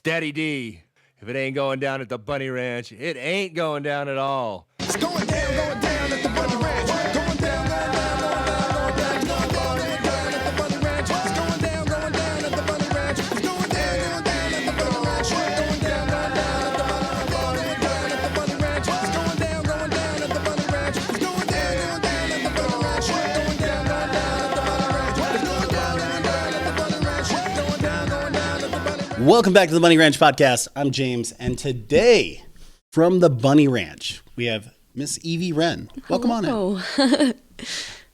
Steady D. If it ain't going down at the Bunny Ranch, it ain't going down at all. It's going down at the Bunny Ranch. Going down, going down, going down, going down at the Bunny Ranch. It's going down at the Bunny Ranch. It's going down at the Bunny Ranch. Going down at the Bunny Ranch. It's going down at the Bunny Ranch. It's going down at the Bunny Ranch. Going down at the Bunny Ranch. It's going down at the Bunny Ranch. Going down at the Bunny Ranch. Welcome back to the Bunny Ranch podcast. I'm James, and today from the Bunny Ranch, we have Miss Evie Ren. Welcome on in.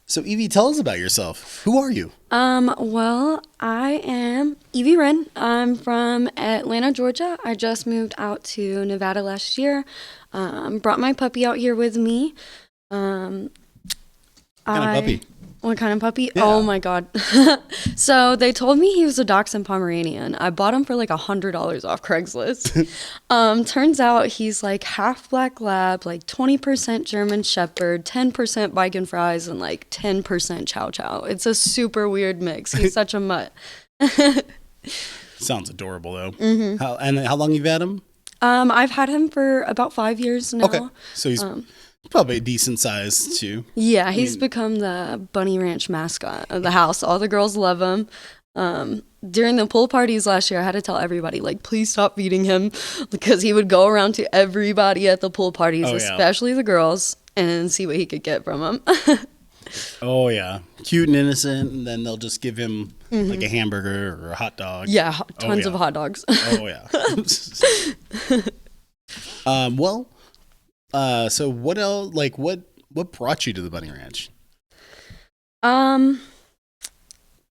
So Evie, tell us about yourself. Who are you? Well, I am Evie Ren. I'm from Atlanta, Georgia. I just moved out to Nevada last year. Brought my puppy out here with me. What kind of puppy? What kind of puppy? Yeah. Oh my God. So they told me he was a Dachshund Pomeranian. I bought him for like $100 off Craigslist. Turns out he's like half black lab, like 20% German Shepherd, 10% bike and fries, and like 10% chow chow. It's a super weird mix. He's such a mutt. Sounds adorable though. Mm-hmm. How long you've had him? I've had him for about 5 years now. Okay, so he's probably a decent size too. Yeah, he's become the Bunny Ranch mascot of the house. All the girls love him. During the pool parties last year, I had to tell everybody, like, please stop feeding him, because he would go around to everybody at the pool parties, especially the girls, and see what he could get from them. Oh yeah, cute and innocent, and then they'll just give him like a hamburger or a hot dog. Yeah, tons of hot dogs. Oh yeah. So what else? Like, what brought you to the Bunny Ranch? I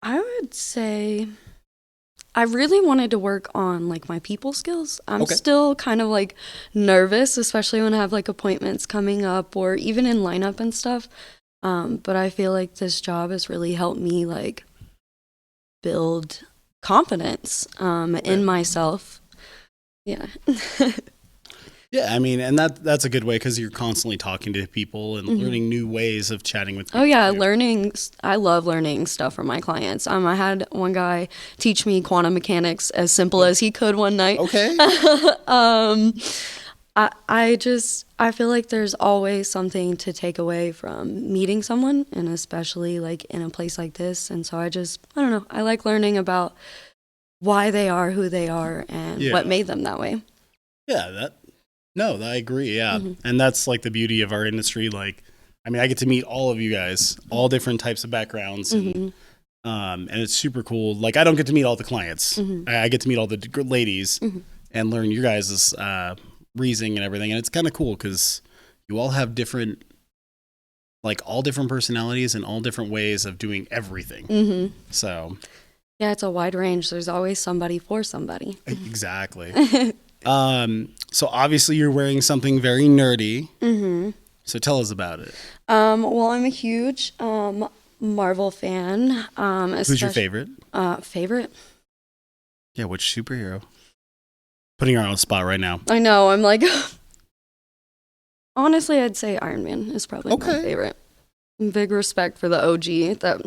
would say I really wanted to work on like my people skills. I'm still kind of like nervous, especially when I have like appointments coming up or even in lineup and stuff. But I feel like this job has really helped me like build confidence in myself. Yeah. Yeah, I mean, and that's a good way, because you're constantly talking to people and learning new ways of chatting with people. Oh yeah, I love learning stuff from my clients. I had one guy teach me quantum mechanics as simple as he could one night. Okay. I feel like there's always something to take away from meeting someone, and especially like in a place like this. And so I don't know, I like learning about why they are who they are and what made them that way. Yeah, I agree. Yeah. And that's like the beauty of our industry. Like, I mean, I get to meet all of you guys, all different types of backgrounds. And it's super cool. Like, I don't get to meet all the clients. I get to meet all the ladies and learn your guys' reasoning and everything. And it's kind of cool because you all have different, like all different personalities and all different ways of doing everything. So. Yeah, it's a wide range. There's always somebody for somebody. Exactly. So obviously you're wearing something very nerdy. So tell us about it. Well, I'm a huge Marvel fan. Who's your favorite? Favorite? Yeah, which superhero? Putting her on the spot right now. I know. I'm like, honestly, I'd say Iron Man is probably my favorite. Big respect for the OG.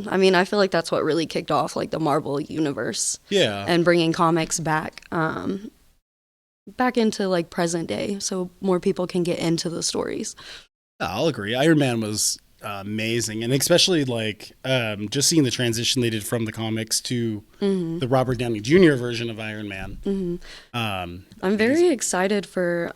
I feel like that's what really kicked off like the Marvel universe. Yeah. And bringing comics back into like present day, so more people can get into the stories. I'll agree. Iron Man was amazing, and especially like just seeing the transition they did from the comics to the Robert Downey Jr. version of Iron Man. I'm very excited for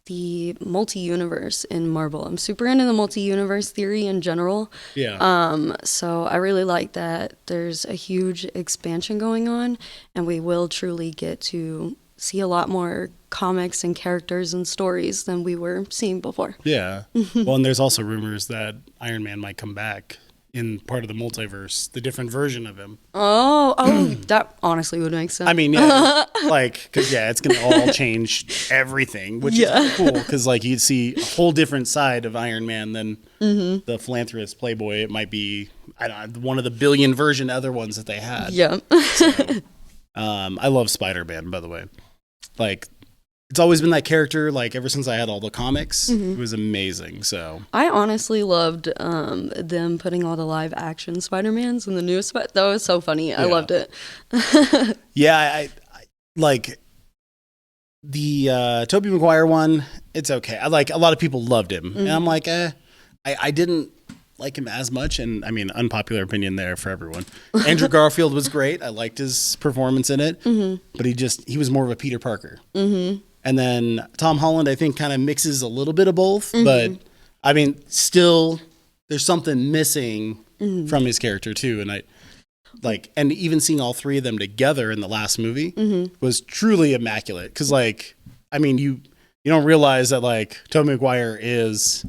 the multi-universe in Marvel. I'm super into the multi-universe theory in general. Yeah. So I really like that there's a huge expansion going on, and we will truly get to see a lot more comics and characters and stories than we were seeing before. Yeah. Well, and there's also rumors that Iron Man might come back in part of the multiverse, the different version of him. Oh, that honestly would make sense. I mean, yeah, like, because it's going to all change everything, which is cool, because like you'd see a whole different side of Iron Man than the philanthropist playboy. It might be, I don't know, one of the billion version other ones that they had. Yeah. So, I love Spider-Man, by the way. Like, it's always been that character, like, ever since I had all the comics. It was amazing, so. I honestly loved them putting all the live action Spider-Mans in the newest, that was so funny. I loved it. Yeah, I like, Tobey Maguire one, it's okay. I like, a lot of people loved him, and I'm like, I didn't like him as much. And I mean, unpopular opinion there for everyone. Andrew Garfield was great. I liked his performance in it, but he was more of a Peter Parker. And then Tom Holland, I think, kind of mixes a little bit of both, but I mean, still, there's something missing from his character too. And and even seeing all three of them together in the last movie was truly immaculate. Cause like, I mean, you don't realize that like Tobey Maguire is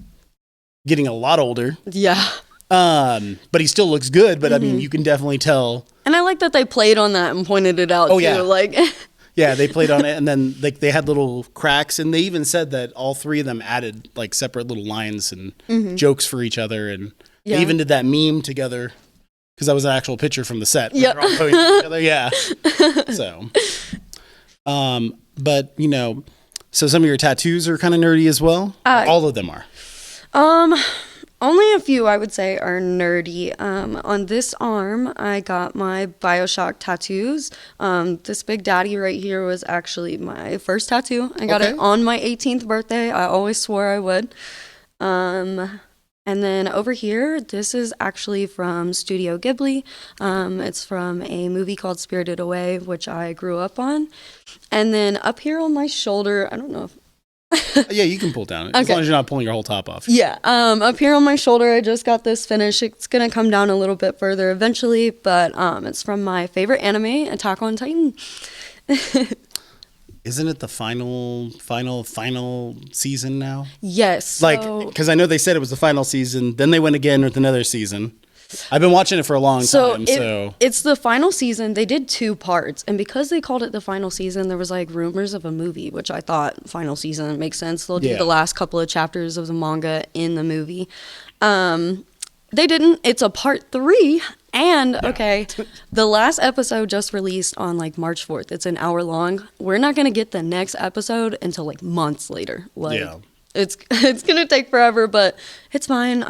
getting a lot older. Yeah. But he still looks good, but I mean, you can definitely tell. And I like that they played on that and pointed it out too. Yeah. Like, yeah, they played on it, and then like they had little cracks, and they even said that all three of them added like separate little lines and jokes for each other, and they even did that meme together because that was an actual picture from the set. Yep. They're all posing together. Yeah. So, but so some of your tattoos are kind of nerdy as well. All of them are. Only a few I would say are nerdy. On this arm, I got my BioShock tattoos. This Big Daddy right here was actually my first tattoo. I got it on my 18th birthday. I always swore I would. And then over here, this is actually from Studio Ghibli. It's from a movie called Spirited Away, which I grew up on. And then up here on my shoulder, I don't know if yeah, you can pull down as long as you're not pulling your whole top off. Yeah. Up here on my shoulder, I just got this finished. It's gonna come down a little bit further eventually, but it's from my favorite anime, Attack on Titan. Isn't it the final season now? Yes. Like, because I know they said it was the final season, then they went again with another season. I've been watching it for a long time, so it's the final season. They did 2 parts, and because they called it the final season, there was like rumors of a movie, which I thought final season makes sense. They'll do the last couple of chapters of the manga in the movie. They didn't. It's a part 3, and the last episode just released on like March 4th. It's an hour long. We're not gonna get the next episode until like months later. Like, it's gonna take forever, but it's fine.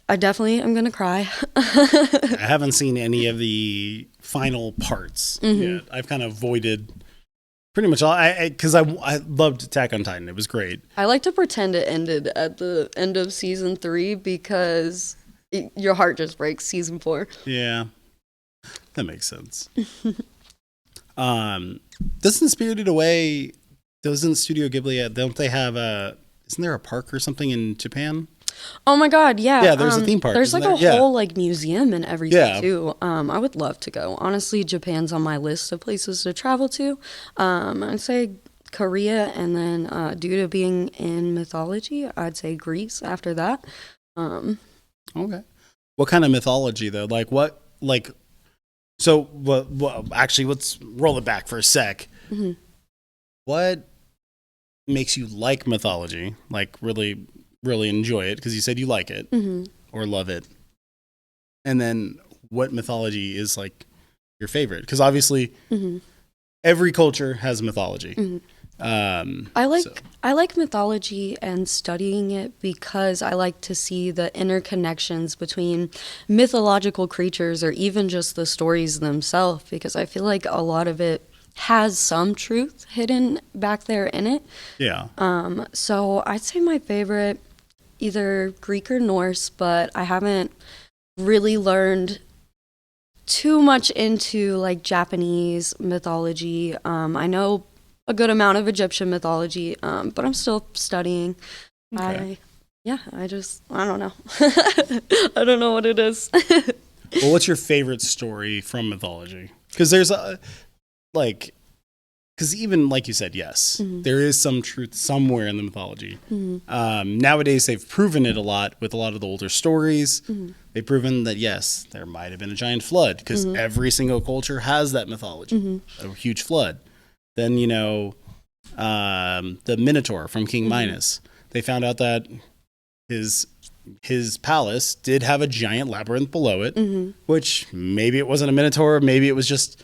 I definitely am going to cry. I haven't seen any of the final parts yet. I've kind of avoided pretty much all, because I loved Attack on Titan. It was great. I like to pretend it ended at the end of season 3 because your heart just breaks season 4. Yeah, that makes sense. Doesn't Spirited Away, doesn't Studio Ghibli, don't they have isn't there a park or something in Japan? Oh my God, yeah. Yeah, there's a theme park. There's like a whole like museum and everything too. I would love to go. Honestly, Japan's on my list of places to travel to. I'd say Korea, and then due to being in mythology, I'd say Greece after that. Okay. What kind of mythology though? Like what? Like, so what? Actually, let's roll it back for a sec. What makes you like mythology? Like really enjoy it, because you said you like it or love it. And then what mythology is like your favorite? Because obviously every culture has mythology. I like mythology and studying it because I like to see the interconnections between mythological creatures or even just the stories themselves, because I feel like a lot of it has some truth hidden back there in it. Yeah. So I'd say my favorite, either Greek or Norse, but I haven't really learned too much into like Japanese mythology. I know a good amount of Egyptian mythology, but I'm still studying. Okay. I don't know. I don't know what it is. Well, what's your favorite story from mythology? Because there's because even like you said, yes, there is some truth somewhere in the mythology. Nowadays, they've proven it a lot with a lot of the older stories. They've proven that, yes, there might have been a giant flood, because every single culture has that mythology, a huge flood. Then, the Minotaur from King Minos, they found out that his palace did have a giant labyrinth below it, which maybe it wasn't a Minotaur, maybe it was just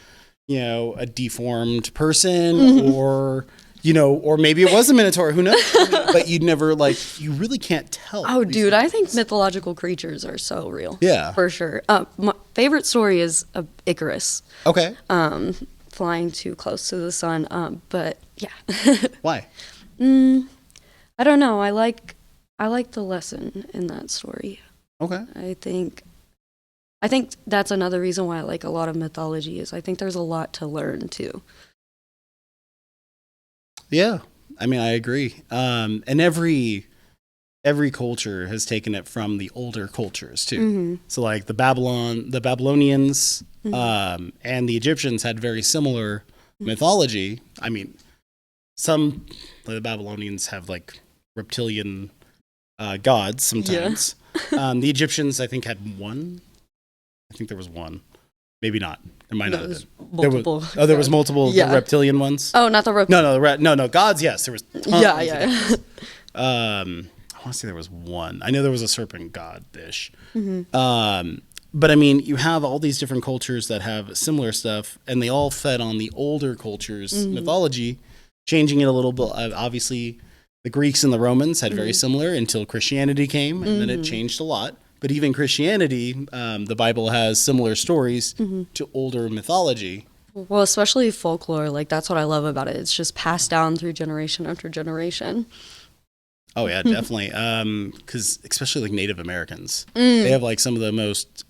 a deformed person, or maybe it was a Minotaur, who knows? But you'd never, you really can't tell. Oh, dude, I think mythological creatures are so real. Yeah. For sure. My favorite story is Icarus. Okay. Flying too close to the sun. But Yeah. Why? I don't know. I like the lesson in that story. Okay. I think that's another reason why I like a lot of mythology is I think there's a lot to learn too. Yeah, I mean, I agree. And every culture has taken it from the older cultures too. Mm-hmm. So like the Babylonians, and the Egyptians had very similar mythology. I mean, the Babylonians have like reptilian gods sometimes. The Egyptians, I think, had one. I think there was one. Maybe not. There might not have been. Multiple. There was multiple Yeah. reptilian ones. Oh, not the reptilian. No, gods. Yes, there was. Tons Yeah. I want to say there was one. I know there was a serpent god-ish. But I mean, you have all these different cultures that have similar stuff, and they all fed on the older culture's mythology, changing it a little bit. Obviously, the Greeks and the Romans had very similar until Christianity came, and then it changed a lot. But even Christianity, the Bible has similar stories to older mythology. Well, especially folklore, like that's what I love about it. It's just passed down through generation after generation. Oh yeah, definitely. Because especially like Native Americans, they have like some of the most.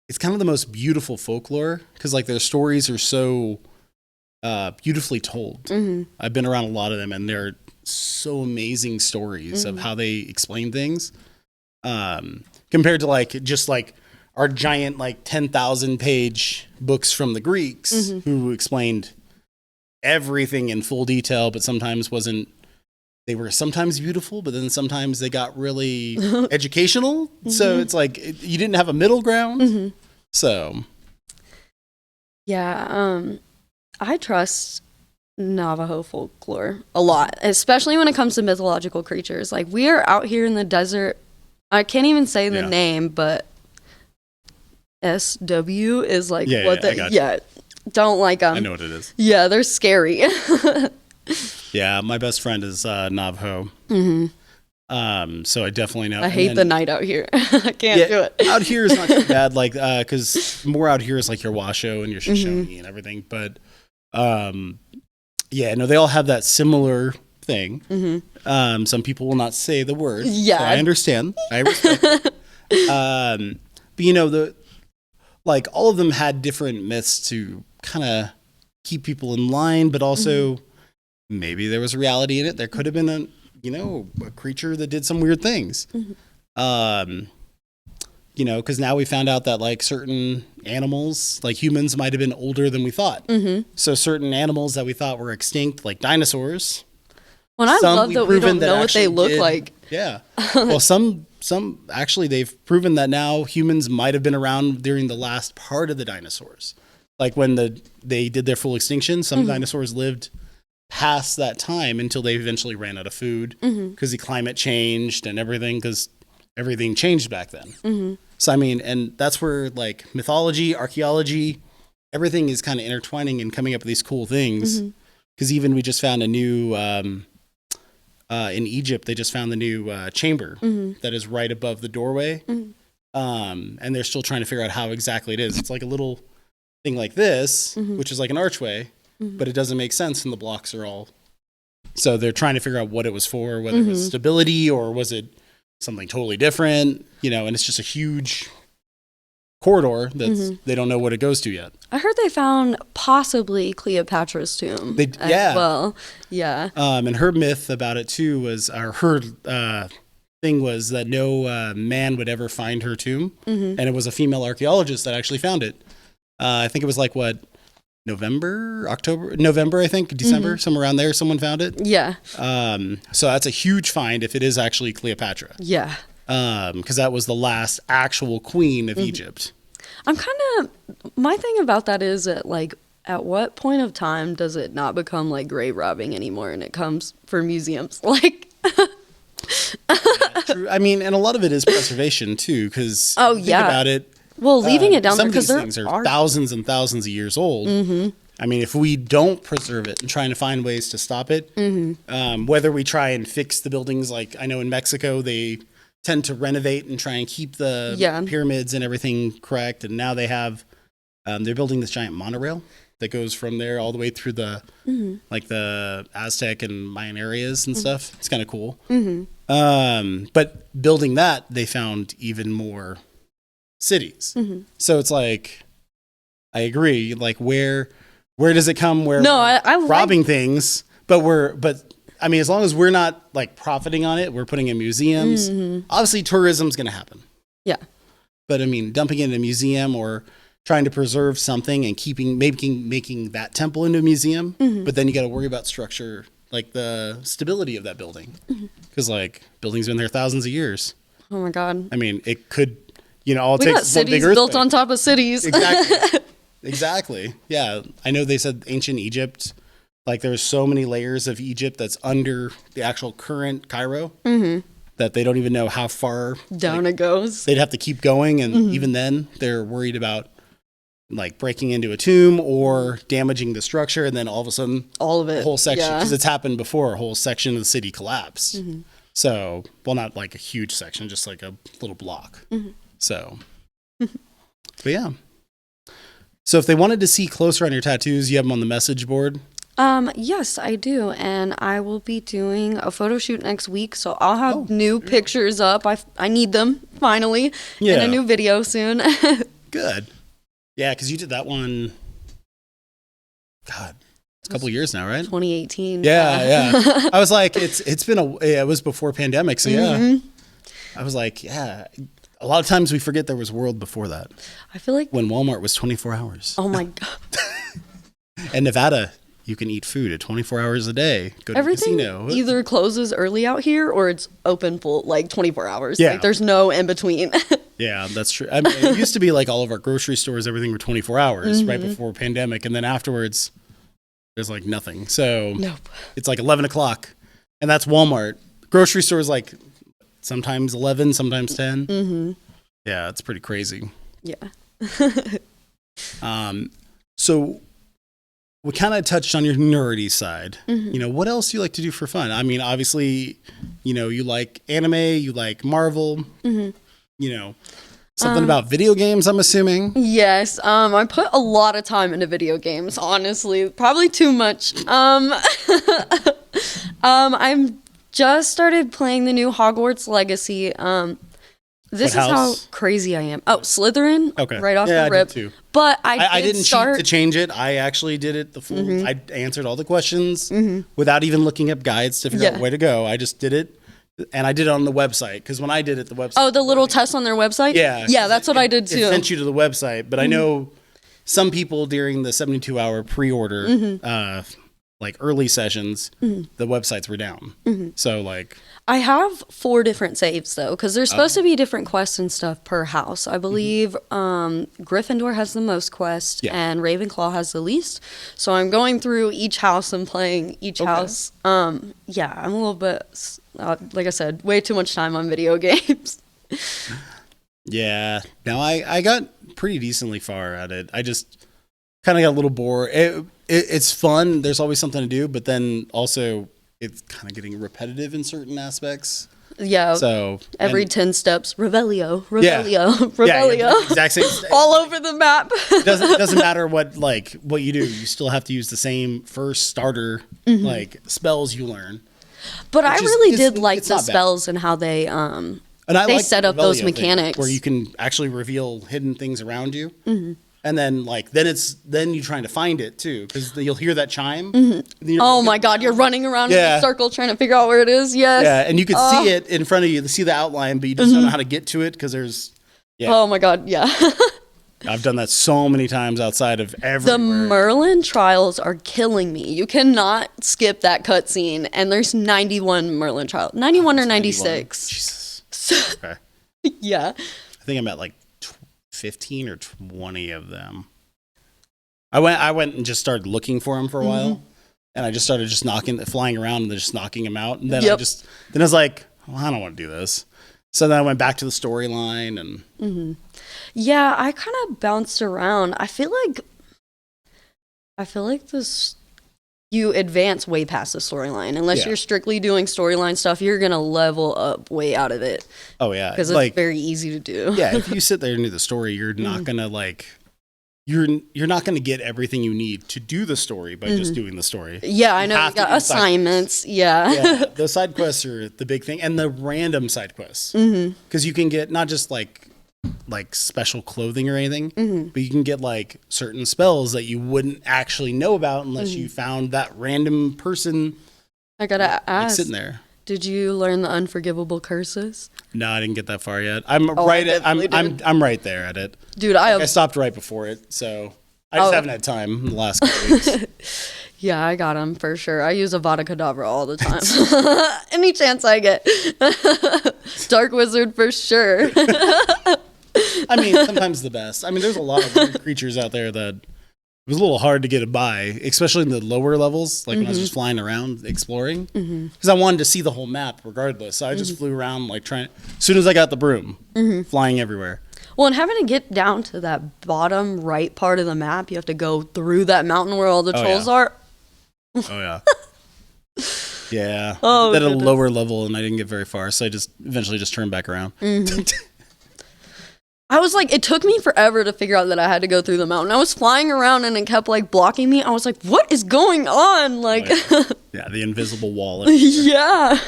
It's kind of the most beautiful folklore because like their stories are so beautifully told. I've been around a lot of them, and they're so amazing stories of how they explain things. Compared to like just like our giant like 10,000 page books from the Greeks who explained everything in full detail, but sometimes wasn't. They were sometimes beautiful, but then sometimes they got really educational. So it's like you didn't have a middle ground. So, yeah, I trust Navajo folklore a lot, especially when it comes to mythological creatures. Like we are out here in the desert. I can't even say the name, but SW is like what they don't like them. I know what it is. Yeah, they're scary. Yeah, my best friend is Navajo. So I definitely know. I hate the night out here. I can't do it. Out here is not too bad, like because more out here is like your Washoe and your Shoshone and everything. But yeah, no, they all have that similar thing. Some people will not say the word. Yeah, so I understand. I respect it. But you know like all of them had different myths to kind of keep people in line, but also. Maybe there was reality in it. There could have been a creature that did some weird things. Because now we found out that like certain animals, like humans, might have been older than we thought. So certain animals that we thought were extinct, like dinosaurs. Well, I love that we don't know what they look like. Yeah. Well, some actually they've proven that now humans might have been around during the last part of the dinosaurs. Like when they did their full extinction, some dinosaurs lived past that time until they eventually ran out of food because the climate changed and everything because everything changed back then. So I mean, and that's where like mythology, archaeology, everything is kind of intertwining and coming up with these cool things. Because even we just found a new in Egypt, they just found the new chamber that is right above the doorway, and they're still trying to figure out how exactly it is. It's like a little thing like this, which is like an archway. But it doesn't make sense and the blocks are all. So they're trying to figure out what it was for, whether it was stability or was it something totally different, and it's just a huge corridor that they don't know what it goes to yet. I heard they found possibly Cleopatra's tomb. Well, yeah. And her myth about it too was, or her thing was that no man would ever find her tomb. And it was a female archaeologist that actually found it. I think it was like November, I think, December, somewhere around there, someone found it. Yeah. So that's a huge find if it is actually Cleopatra. Yeah. Because that was the last actual queen of Egypt. My thing about that is that, like, at what point of time does it not become, like, grave robbing anymore and it comes for museums? Like... True. I mean, and a lot of it is preservation, too, because think about it. Well, leaving it down there because these things are thousands and thousands of years old. I mean, if we don't preserve it and trying to find ways to stop it, whether we try and fix the buildings, like I know in Mexico, they tend to renovate and try and keep the pyramids and everything correct. And now they have, they're building this giant monorail. that goes from there all the way through the like the Aztec and Mayan areas and stuff. It's kind of cool. But building that, they found even more cities. So it's like, I agree. Like where does it come? Where No, we're I like- robbing things, but I mean, as long as we're not like profiting on it, we're putting in museums. Obviously, tourism's going to happen. Yeah. But I mean, dumping it in a museum or trying to preserve something and making that temple into a museum, but then you got to worry about structure, like the stability of that building, because like buildings been there thousands of years. Oh my God. I mean, it could, all it We takes got is one big cities built earthquake. on top of cities. Exactly. Exactly. Yeah, I know they said ancient Egypt, like there's so many layers of Egypt that's under the actual current Cairo that they don't even know how far Down it goes. they'd have to keep going, and even then they're worried about like breaking into a tomb or damaging the structure, and then all of a sudden All of a it. whole section, Yeah. because it's happened before, a whole section of the city collapsed. So, well, not like a huge section, just like a little block. So, but yeah. So if they wanted to see closer on your tattoos, you have them on the message board. Yes, I do, and I will be doing a photo shoot next week, so I'll have new pictures up. I need them finally, and Yeah. a new video soon. Good. Yeah, because you did that one. God, it's a couple of years now, right? 2018. Yeah. I was like, it was before pandemic, so yeah. I was like, yeah. A lot of times we forget there was a world before that, I feel like. when Walmart was 24 hours. Oh my God. And Nevada, you can eat food at 24 hours a day. Go to Everything the casino. either closes early out here or it's open full, like 24 hours. Yeah. Like, there's no in between. Yeah, that's true. I mean, it used to be like all of our grocery stores, everything were 24 hours right before pandemic. And then afterwards, there's like nothing. So Nope. it's like 11 o'clock. And that's Walmart. Grocery stores like sometimes 11, sometimes 10. Yeah, it's pretty crazy. Yeah. So we kind of touched on your nerdy side. What else do you like to do for fun? I mean, obviously, you like anime, you like Marvel, something about video games, I'm assuming. Yes, I put a lot of time into video games, honestly. Probably too much. I'm just started playing the new Hogwarts Legacy. This What is house? how crazy I am. Oh, Slytherin. Okay. Right off Yeah, the I rip. did too. But I didn't start. cheat to change it. I actually did it the full. I answered all the questions without even looking up guides to figure out Yeah. where to go. I just did it. And I did it on the website, because when I did it, the website. Oh, the little test on their website? Yeah. Yeah, that's what I did It too. sent you to the website, but I know some people during the 72-hour pre-order, like early sessions, the websites were down. So like, I have 4 different saves though, because there's supposed to be different quests and stuff per house. I believe Gryffindor has the most quests Yeah. and Ravenclaw has the least. So I'm going through each house and playing each house. Yeah, I'm a little bit, like I said, way too much time on video games. yeah. Now I got pretty decently far at it. I just kind of got a little bored. It's fun. There's always something to do, but then also it's kind of getting repetitive in certain aspects. Yeah, So every and- 10 steps, Revelio, Yeah. Revelio, yeah, Revelio. exact same. All over the map. It doesn't matter what you do. You still have to use the same first starter like spells you learn. But I Which is- really it's- did like it's the not bad. spells and how they And I They like set the up those Revelio thing, mechanics. where you can actually reveal hidden things around you, and then then you're trying to find it too, because you'll hear that chime. Oh my God, you're running around in Yeah. a circle trying to figure out where it is. Yes. Yeah, and you can see it in front of you, see the outline, but you just don't know how to get to it because there's. Yeah. Oh my God, yeah. I've done that so many times outside of The everywhere. Merlin trials are killing me. You cannot skip that cutscene, and there's 91 Merlin trials. 91 or 96. Jesus. Okay. Yeah. I think I'm at like 15 or 20 of them. I went and just started looking for them for a while, and I just started flying around and just knocking them out. And then Yep. then I was like, well, I don't want to do this. So then I went back to the storyline and Yeah, I kind of bounced around. I feel like this you advance way past the storyline. Unless Yeah. you're strictly doing storyline stuff, you're going to level up way out of it oh yeah, because it's like very easy to do. yeah, if you sit there and do the story, you're not gonna like you're not going to get everything you need to do the story by just doing the story. Yeah, I know. have You to got do side assignments. Yeah. Yeah, the side quests are the big thing, and the random side quests. Because you can get not just like special clothing or anything, but you can get like certain spells that you wouldn't actually know about unless you found that random person. I gotta ask. Sitting there. Did you learn the unforgivable curses? No, I didn't get that far yet. I'm I right. definitely did. I'm right there at it. Dude, I stopped right before it, so I just haven't had time in the last couple weeks. Yeah, I got them for sure. I use Avada Kedavra all the time. Any chance I get. Dark Wizard for sure. I mean, sometimes the best. I mean, there's a lot of weird creatures out there that it was a little hard to get it by, especially in the lower levels, like when I was just flying around exploring. Because I wanted to see the whole map regardless. So I just flew around like trying. As soon as I got the broom, flying everywhere. Well, and having to get down to that bottom right part of the map, you have to go through that mountain where all the trolls are. Oh, yeah. Yeah. Oh, at a goodness. lower level, and I didn't get very far, so I just eventually just turned back around. I was like, it took me forever to figure out that I had to go through the mountain. I was flying around and it kept like blocking me. I was like, what is going on? Like, Yeah, the invisible wall. yeah.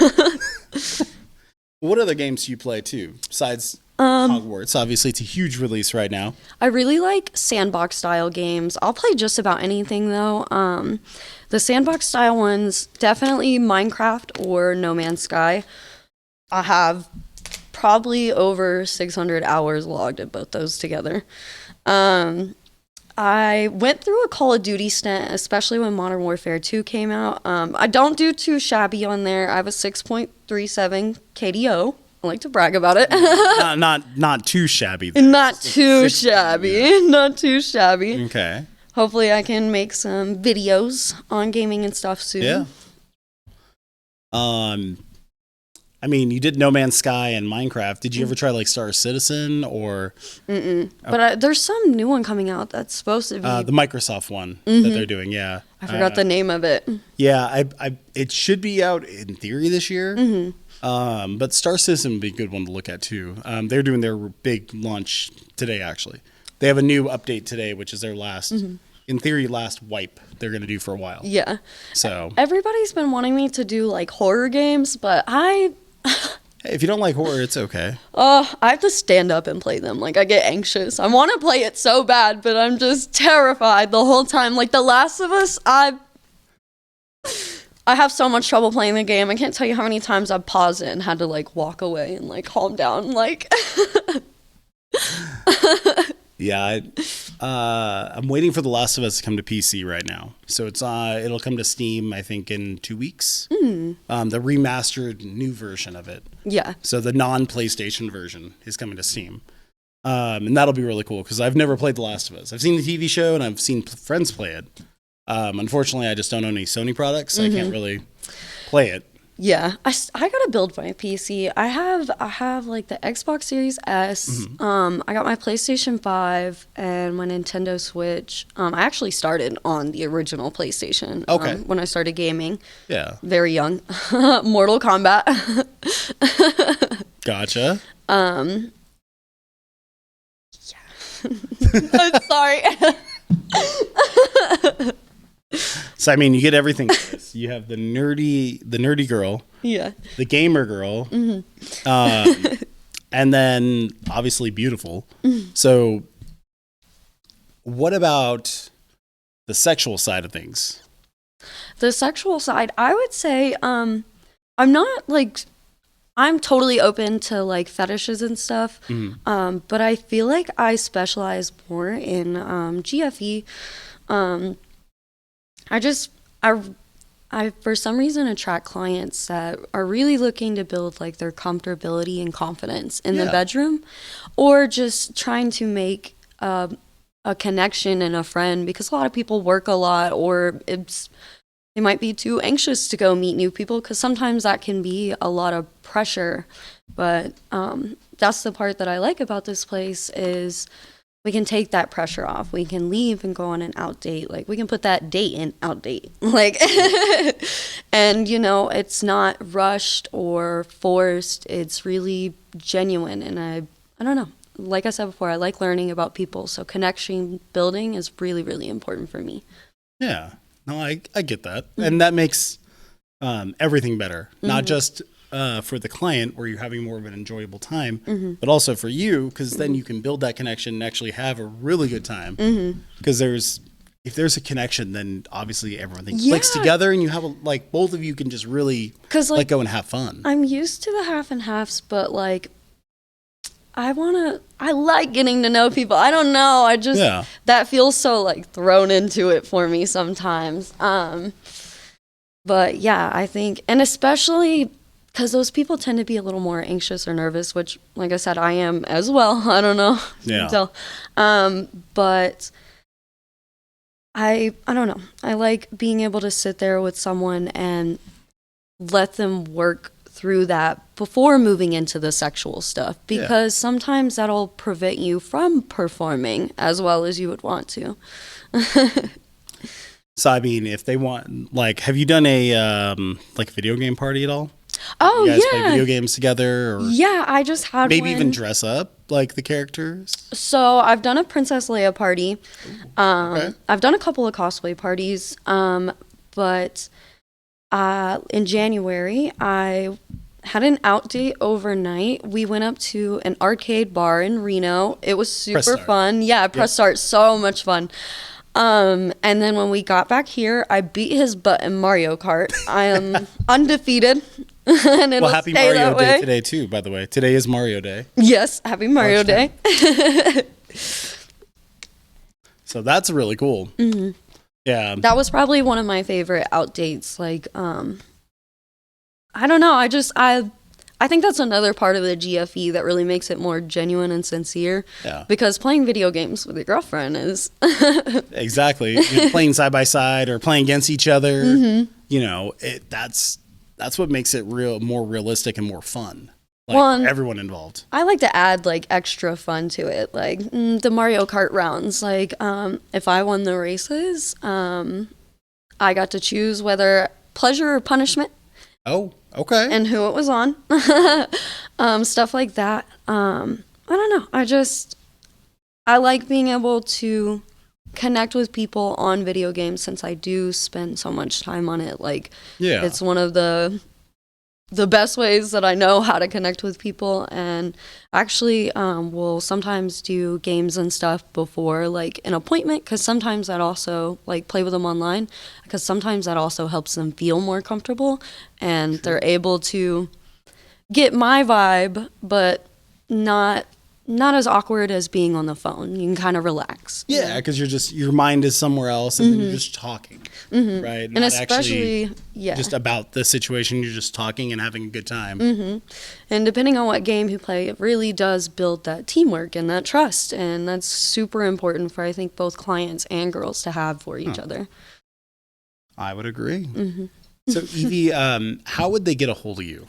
What other games do you play too besides Hogwarts? Obviously, it's a huge release right now. I really like sandbox style games. I'll play just about anything though. The sandbox style ones, definitely Minecraft or No Man's Sky. I have probably over 600 hours logged at both those together. I went through a Call of Duty stint, especially when Modern Warfare 2 came out. I don't do too shabby on there. I have a 6.37 KDO. I like to brag about it. not too shabby. Though. Not too shabby. Not too shabby. Okay. Hopefully I can make some videos on gaming and stuff soon. Yeah. I mean, you did No Man's Sky and Minecraft. Did you ever try like Star Citizen or? But there's some new one coming out that's supposed to be. The Microsoft one that they're doing, yeah. I forgot the name of it. Yeah, it should be out in theory this year. But Star Citizen would be a good one to look at too. They're doing their big launch today, actually. They have a new update today, which is their last, in theory, last wipe they're going to do for a while. Yeah. So everybody's been wanting me to do like horror games, but hey, if you don't like horror, it's okay. I have to stand up and play them. Like, I get anxious. I want to play it so bad, but I'm just terrified the whole time. Like, The Last of Us, I have so much trouble playing the game. I can't tell you how many times I've paused it and had to, like, walk away and, like, calm down. Like, yeah, I'm waiting for The Last of Us to come to PC right now. So it'll come to Steam, I think, in 2 weeks. The remastered new version of it. yeah. So the non-PlayStation version is coming to Steam. And that'll be really cool because I've never played The Last of Us. I've seen the TV show and I've seen friends play it. Unfortunately, I just don't own any Sony products, so I can't really play it. Yeah, I gotta build my PC. I have like the Xbox Series S. I got my PlayStation 5 and my Nintendo Switch. I actually started on the original PlayStation. Okay. When I started gaming. Yeah. Very young. Mortal Kombat. Gotcha. Yeah. I'm sorry. So I mean, you get everything. You have the nerdy girl, Yeah. the gamer girl, and then obviously beautiful. So, what about the sexual side of things? The sexual side, I would say, I'm not like, I'm totally open to like fetishes and stuff, but I feel like I specialize more in GFE. I for some reason attract clients that are really looking to build like their comfortability and confidence in the bedroom, or just trying to make a connection and a friend, because a lot of people work a lot, or they might be too anxious to go meet new people, because sometimes that can be a lot of pressure. But that's the part that I like about this place is we can take that pressure off. We can leave and go on an out date. Like, we can put that date in out date. Like, and you know, it's not rushed or forced. It's really genuine. And I don't know. like I said before, I like learning about people. So connection building is really, really important for me. Yeah. No, I get that. And that makes everything better, not just for the client where you're having more of an enjoyable time, but also for you, because then you can build that connection and actually have a really good time. Because if there's a connection, then obviously everything clicks together and you have like both of you can just really let go and have fun. I'm used to the half and halves, but like I like getting to know people. I don't know. I just, that feels so like thrown into it for me sometimes. But yeah, I think, and especially because those people tend to be a little more anxious or nervous, which like I said, I am as well. I don't know. Yeah. But I don't know. I like being able to sit there with someone and let them work through that before moving into the sexual stuff, because sometimes that'll prevent you from performing as well as you would want to. So I mean, if they want, like, have you done a like video game party at all? Oh, you guys play video games together? Or yeah, I just had maybe one. even dress up like the characters? So I've done a Princess Leia party. Okay. I've done a couple of cosplay parties. But in January, I had an out date overnight. We went up to an arcade bar in Reno. It was super fun. Yeah, Press Start, so much fun. And then when we got back here, I beat his butt in Mario Kart. I am undefeated. And well, happy Mario Day today too, by the way. Today is Mario Day. Yes, happy Mario Day. So that's really cool. Mm-hmm. Yeah. That was probably one of my favorite out dates. Like, I don't know. I think that's another part of the GFE that really makes it more genuine and sincere. Yeah. Because playing video games with your girlfriend is exactly. You're playing side by side or playing against each other. Mm-hmm. You know, that's what makes it more realistic and more fun. Like everyone involved. I like to add like extra fun to it, like the Mario Kart rounds. Like if I won the races, I got to choose whether pleasure or punishment. Oh, okay. And who it was on. Stuff like that. I don't know. I like being able to connect with people on video games since I do spend so much time on it. Like, it's one of the best ways that I know how to connect with people. And actually, we'll sometimes do games and stuff before like an appointment, because sometimes that also like play with them online, because sometimes that also helps them feel more comfortable and they're able to get my vibe, but not as awkward as being on the phone. You can kind of relax. Yeah, because your mind is somewhere else and then you're just talking, right? Not and especially, just about the situation. You're just talking and having a good time. And depending on what game you play, it really does build that teamwork and that trust. And that's super important for, I think, both clients and girls to have for each other. I would agree. So, Evie, how would they get a hold of you?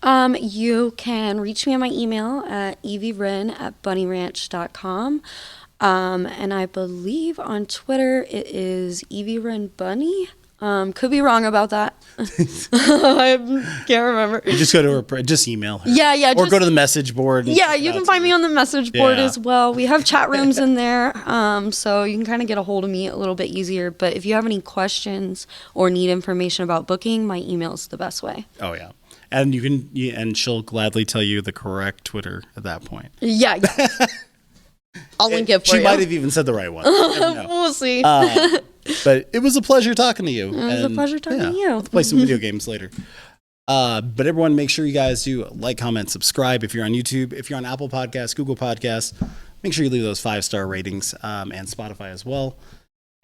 You can reach me on my email at evieren@bunnyranch.com. And I believe on Twitter it is Evie Ren Bunny. Could be wrong about that. I can't remember. You just go to her, just email her. Yeah. Or go to the message board. Yeah, you can find me on the message board as well. We have chat rooms in there, so you can kind of get a hold of me a little bit easier. But if you have any questions or need information about booking, my email is the best way. Oh, yeah. And and she'll gladly tell you the correct Twitter at that point. Yeah. I'll link it for you. She might have even said the right one. We'll see. But it was a pleasure talking to you. It was a pleasure talking to you. Let's play some video games later. But everyone, make sure you guys do like, comment, subscribe if you're on YouTube. If you're on Apple Podcasts, Google Podcasts, make sure you leave those 5-star ratings, and Spotify as well.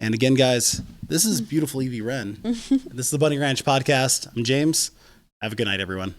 And again, guys, this is beautiful Evie Ren. This is the Bunny Ranch Podcast. I'm James. Have a good night, everyone.